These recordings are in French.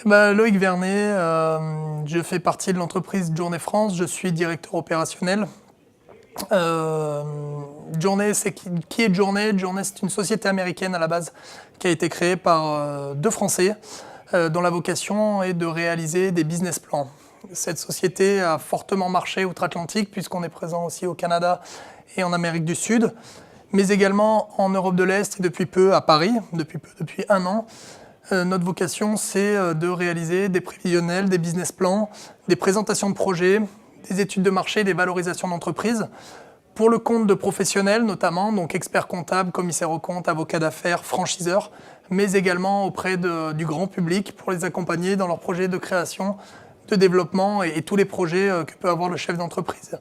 Loïc Vernet, je fais partie de l'entreprise Journée France, je suis directeur opérationnel. Journée, qui est Journée? Journée, c'est une société américaine à la base qui a été créée par deux Français dont la vocation est de réaliser des business plans. Cette société a fortement marché outre-Atlantique puisqu'on est présent aussi au Canada et en Amérique du Sud, mais également en Europe de l'Est et depuis peu à Paris, depuis un an. Notre vocation, c'est de réaliser des prévisionnels, des business plans, des présentations de projets, des études de marché, des valorisations d'entreprise, pour le compte de professionnels notamment, donc experts comptables, commissaires aux comptes, avocats d'affaires, franchiseurs, mais également auprès du grand public pour les accompagner dans leurs projets de création, de développement et tous les projets que peut avoir le chef d'entreprise.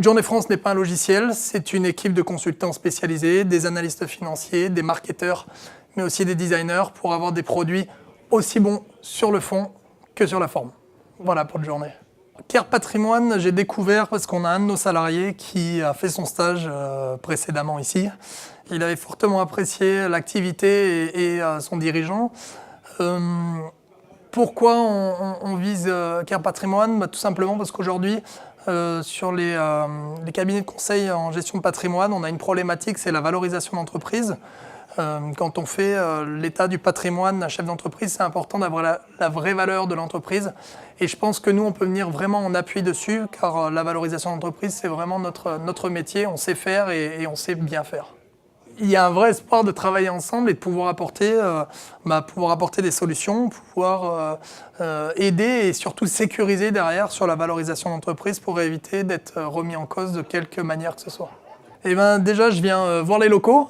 Journée France n'est pas un logiciel, c'est une équipe de consultants spécialisés, des analystes financiers, des marketeurs, mais aussi des designers pour avoir des produits aussi bons sur le fond que sur la forme. Voilà pour le Journée. Care Patrimoine, j'ai découvert parce qu'on a un de nos salariés qui a fait son stage précédemment ici. Il avait fortement apprécié l'activité et son dirigeant. Pourquoi on vise Care Patrimoine? Tout simplement parce qu'aujourd'hui, sur les cabinets de conseil en gestion de patrimoine, on a une problématique, c'est la valorisation d'entreprise. Quand on fait l'état du patrimoine d'un chef d'entreprise, c'est important d'avoir la vraie valeur de l'entreprise. Et je pense que nous, on peut venir vraiment en appui dessus, car la valorisation d'entreprise, c'est vraiment notre métier. On sait faire et on sait bien faire. Il y a un vrai espoir de travailler ensemble et de pouvoir apporter des solutions, pouvoir aider et surtout sécuriser derrière sur la valorisation d'entreprise pour éviter d'être remis en cause de quelque manière que ce soit. Déjà, je viens voir les locaux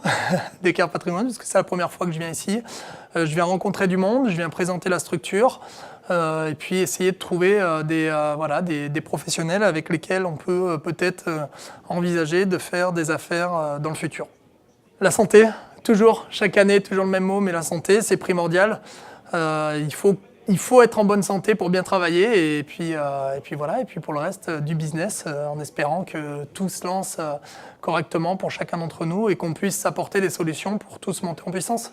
des Care Patrimoine, parce que c'est la première fois que je viens ici. Je viens rencontrer du monde, je viens présenter la structure, et puis essayer de trouver des professionnels avec lesquels on peut peut-être envisager de faire des affaires dans le futur. La santé, toujours, chaque année, toujours le même mot, mais la santé, c'est primordial. Il faut être en bonne santé pour bien travailler et puis pour le reste du business, en espérant que tout se lance correctement pour chacun d'entre nous et qu'on puisse apporter des solutions pour tous monter en puissance.